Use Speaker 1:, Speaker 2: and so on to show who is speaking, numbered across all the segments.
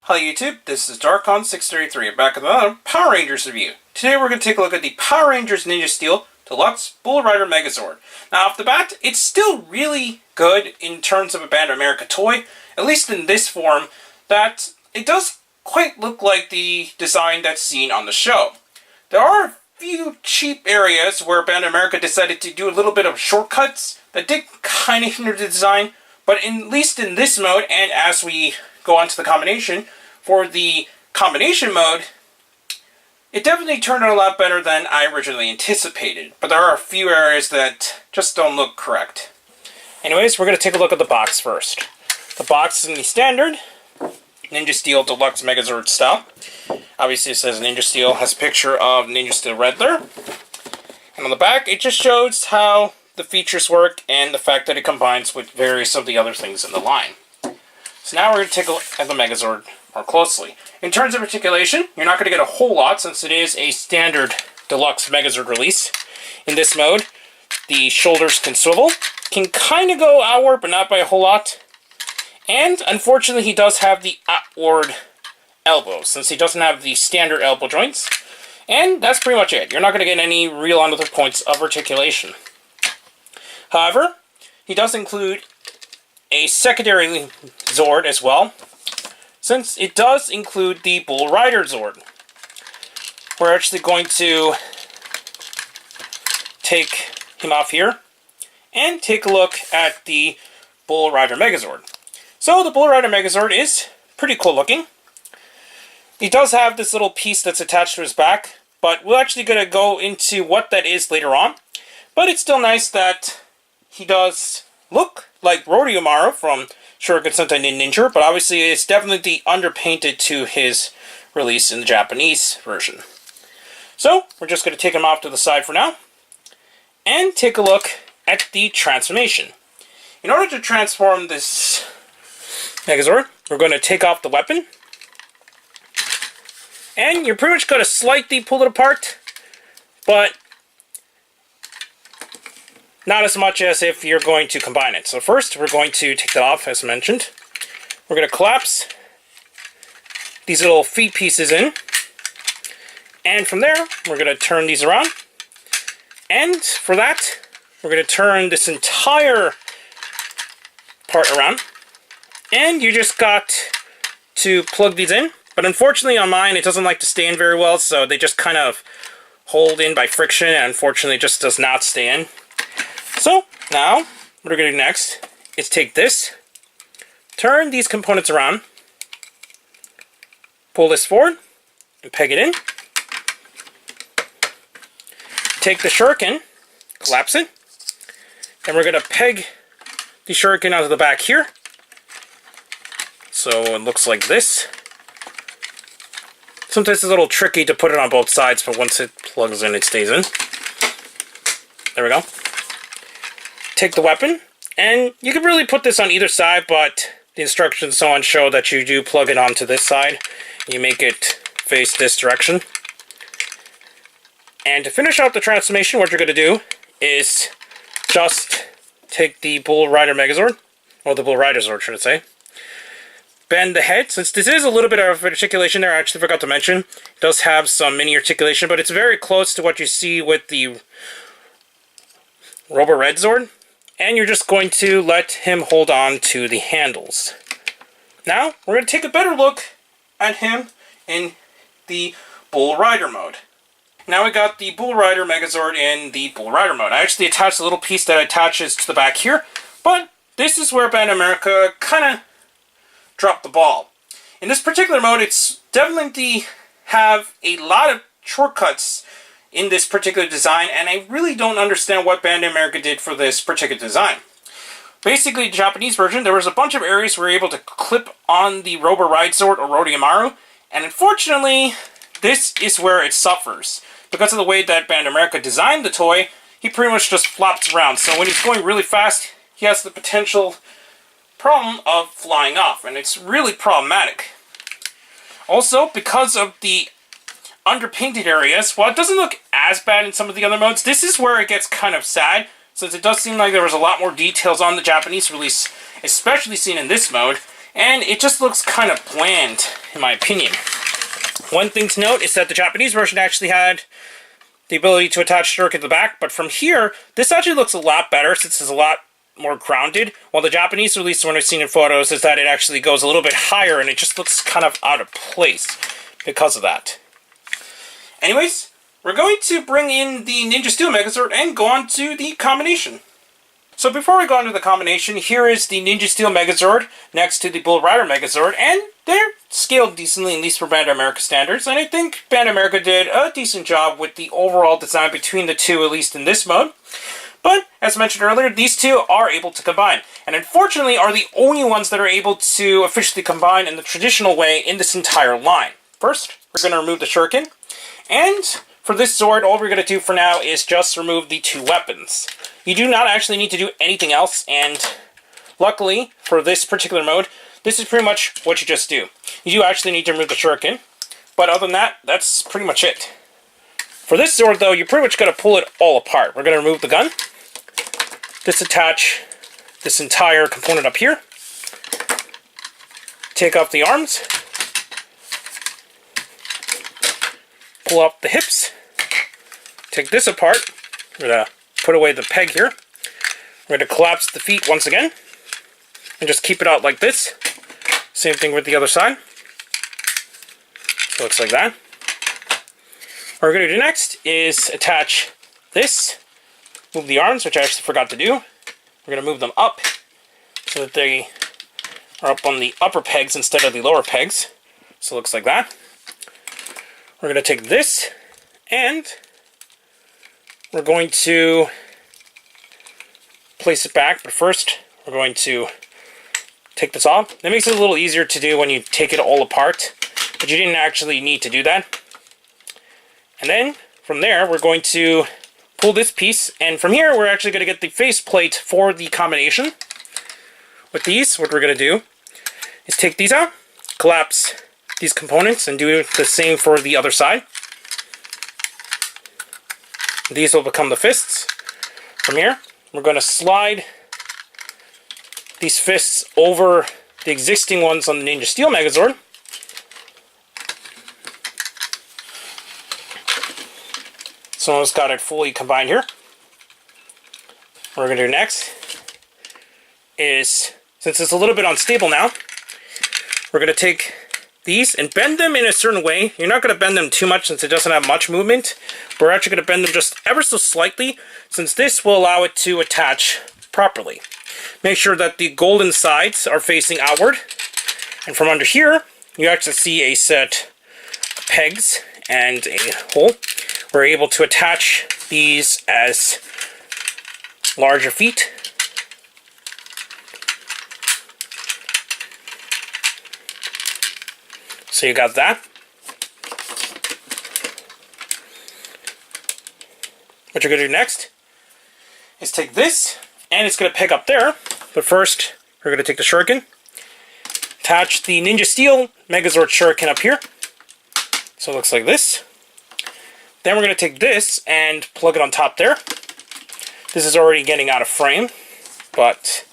Speaker 1: Hi YouTube, this is Darkon633 back with another Power Rangers review. Today we're going to take a look at the Power Rangers Ninja Steel Deluxe Bull Rider Megazord. Now off the bat, it's still really good in terms of a Band of America toy, at least in this form, that it does quite look like the design that's seen on the show. There are a few cheap areas where Band of America decided to do a little bit of shortcuts that did kind of hinder the design, but at least in this mode, and as we go on to the combination, for the combination mode, it definitely turned out a lot better than I originally anticipated. But there are a few areas that just don't look correct. Anyways, we're going to take a look at the box first. The box is in the standard Ninja Steel Deluxe Megazord style. Obviously it says Ninja Steel, has a picture of Ninja Steel Red there. And on the back, it just shows how the features work and the fact that it combines with various of the other things in the line. So now we're going to take a look at the Megazord more closely. In terms of articulation, you're not going to get a whole lot since it is a standard Deluxe Megazord release. In this mode, the shoulders can swivel, can kind of go outward but not by a whole lot. And unfortunately he does have the outward elbows since he doesn't have the standard elbow joints. And that's pretty much it. You're not going to get any real other points of articulation. However, he does include a secondary Zord as well, since it does include the Bull Rider Zord. We're actually going to take him off here and take a look at the Bull Rider Megazord. So the Bull Rider Megazord is pretty cool looking. He does have this little piece that's attached to his back, but we're actually going to go into what that is later on. But it's still nice that he does look like Rajio from Shuriken Sentai Ninja, but obviously it's definitely underpainted to his release in the Japanese version. So we're just going to take him off to the side for now and take a look at the transformation. In order to transform this Megazord, we're going to take off the weapon, and you're pretty much going to slightly pull it apart, but not as much as if you're going to combine it. So first, we're going to take that off, as mentioned. We're going to collapse these little feet pieces in. And from there, we're going to turn these around. And for that, we're going to turn this entire part around. And you just got to plug these in. But unfortunately on mine, it doesn't like to stay in very well, so they just kind of hold in by friction, and unfortunately it just does not stay in. So, now, what we're going to do next is take this, turn these components around, pull this forward, and peg it in. Take the shuriken, collapse it, and we're going to peg the shuriken onto the back here. So it looks like this. Sometimes it's a little tricky to put it on both sides, but once it plugs in, it stays in. There we go. Take the weapon, and you can really put this on either side, but the instructions and so on show that you do plug it onto this side. You make it face this direction. And to finish out the transformation, what you're going to do is just take the Bull Rider Megazord, or the Bull Rider Zord, should I say. Bend the head, since this is a little bit of articulation there, I actually forgot to mention. It does have some mini articulation, but it's very close to what you see with the Robo Red Zord. And you're just going to let him hold on to the handles. Now, we're going to take a better look at him in the Bull Rider mode. Now we got the Bull Rider Megazord in the Bull Rider mode. I actually attached a little piece that attaches to the back here, but this is where Band of America kind of dropped the ball. In this particular mode, it's definitely have a lot of shortcuts in this particular design, and I really don't understand what Band of America did for this particular design. Basically, the Japanese version, there was a bunch of areas where you're able to clip on the Robo Ride Zord or Rajio, and unfortunately, this is where it suffers. Because of the way that Band of America designed the toy, he pretty much just flops around, so when he's going really fast, he has the potential problem of flying off, and it's really problematic. Also, because of the underpainted areas, while it doesn't look as bad in some of the other modes, this is where it gets kind of sad, since it does seem like there was a lot more details on the Japanese release, especially seen in this mode, and it just looks kind of bland, in my opinion. One thing to note is that the Japanese version actually had the ability to attach shuriken to the back, but from here, this actually looks a lot better since it's a lot more grounded, while the Japanese release, one I've seen in photos, is that it actually goes a little bit higher, and it just looks kind of out of place because of that. Anyways, we're going to bring in the Ninja Steel Megazord and go on to the combination. So before we go on to the combination, here is the Ninja Steel Megazord next to the Bull Rider Megazord, and they're scaled decently, at least for Bandai America standards, and I think Bandai America did a decent job with the overall design between the two, at least in this mode. But, as mentioned earlier, these two are able to combine, and unfortunately are the only ones that are able to officially combine in the traditional way in this entire line. First, we're going to remove the shuriken, and for this Zord, all we're going to do for now is just remove the two weapons. You do not actually need to do anything else, and luckily, for this particular mode, this is pretty much what you just do. You do actually need to remove the shuriken, but other than that, that's pretty much it. For this Zord, though, you're pretty much going to pull it all apart. We're going to remove the gun, disattach this entire component up here, take off the arms, pull up the hips, take this apart, we're going to put away the peg here, we're going to collapse the feet once again, and just keep it out like this. Same thing with the other side. So it looks like that. What we're going to do next is attach this, move the arms, which I actually forgot to do. We're going to move them up so that they are up on the upper pegs instead of the lower pegs. So it looks like that. We're going to take this and we're going to place it back, but first we're going to take this off. That makes it a little easier to do when you take it all apart, but you didn't actually need to do that. And then from there we're going to pull this piece, and from here we're actually going to get the faceplate for the combination. With these, what we're going to do is take these out, collapse these components, and do the same for the other side. These will become the fists. From here, we're going to slide these fists over the existing ones on the Ninja Steel Megazord. So it's got it fully combined here. What we're going to do next is, since it's a little bit unstable now, we're going to take these and bend them in a certain way. You're not going to bend them too much since it doesn't have much movement. But we're actually going to bend them just ever so slightly, since this will allow it to attach properly. Make sure that the golden sides are facing outward. And from under here, you actually see a set of pegs and a hole. We're able to attach these as larger feet. So you got that. What you're going to do next is take this, and it's going to peg up there. But first, we're going to take the shuriken, attach the Ninja Steel Megazord shuriken up here. So it looks like this. Then we're going to take this and plug it on top there. This is already getting out of frame, but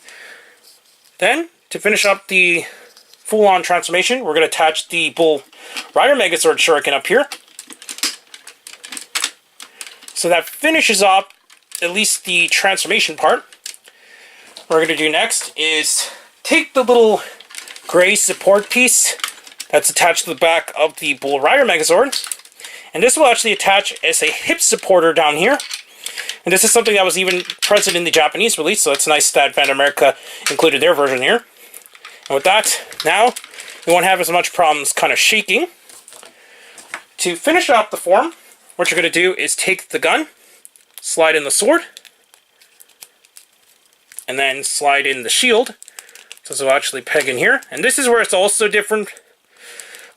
Speaker 1: then to finish up the full-on transformation, we're going to attach the Bull Rider Megazord shuriken up here. So that finishes up at least the transformation part. What we're going to do next is take the little gray support piece that's attached to the back of the Bull Rider Megazord, and this will actually attach as a hip supporter down here. And this is something that was even present in the Japanese release, so it's nice that Bandai America included their version here. And with that, now you won't have as much problems kind of shaking. To finish off the form, what you're going to do is take the gun, slide in the sword, and then slide in the shield. So this will actually peg in here. And this is where it's also different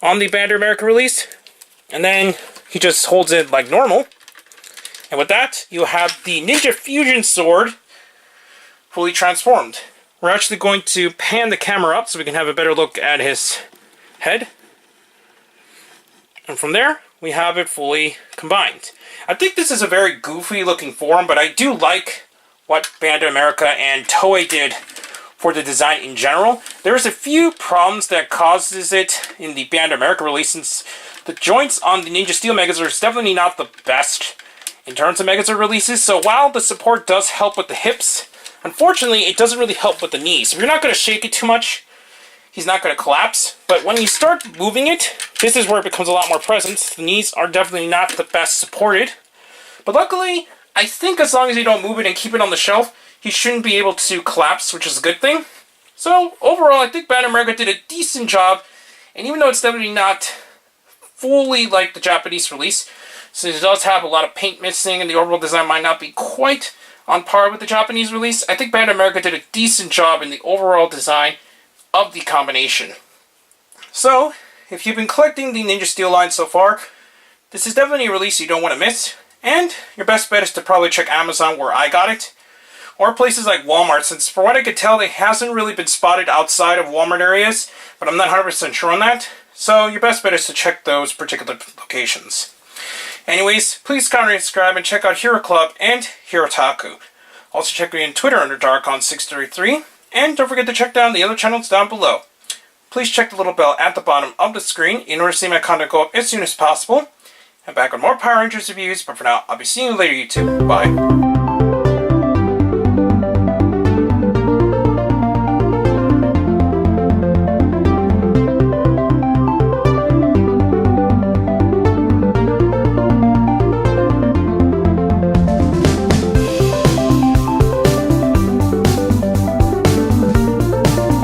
Speaker 1: on the Bandai America release. And then he just holds it like normal. And with that, you have the Ninja Fusion Sword fully transformed. We're actually going to pan the camera up so we can have a better look at his head. And from there, we have it fully combined. I think this is a very goofy looking form, but I do like what Bandai America and Toei did for the design in general. There's a few problems that causes it in the Bandai America release, since the joints on the Ninja Steel Megazord is definitely not the best in terms of Megazord releases. So while the support does help with the hips, unfortunately it doesn't really help with the knees. If you're not going to shake it too much, he's not going to collapse. But when you start moving it, this is where it becomes a lot more present. The knees are definitely not the best supported. But luckily, I think as long as you don't move it and keep it on the shelf, he shouldn't be able to collapse, which is a good thing. So overall, I think Bandai America did a decent job. And even though it's definitely not fully like the Japanese release, since it does have a lot of paint missing and the overall design might not be quite on par with the Japanese release, I think Bandai America did a decent job in the overall design of the combination. So, if you've been collecting the Ninja Steel line so far, this is definitely a release you don't want to miss. And your best bet is to probably check Amazon, where I got it, or places like Walmart, since for what I could tell, it hasn't really been spotted outside of Walmart areas, but I'm not 100% sure on that. So your best bet is to check those particular locations. Anyways, please comment and subscribe and check out Hero Club and Hirotaku. Also check me on Twitter under Darkon633, and don't forget to check down the other channels down below. Please check the little bell at the bottom of the screen in order to see my content go up as soon as possible. I'm back with more Power Rangers reviews, but for now, I'll be seeing you later, YouTube. Bye.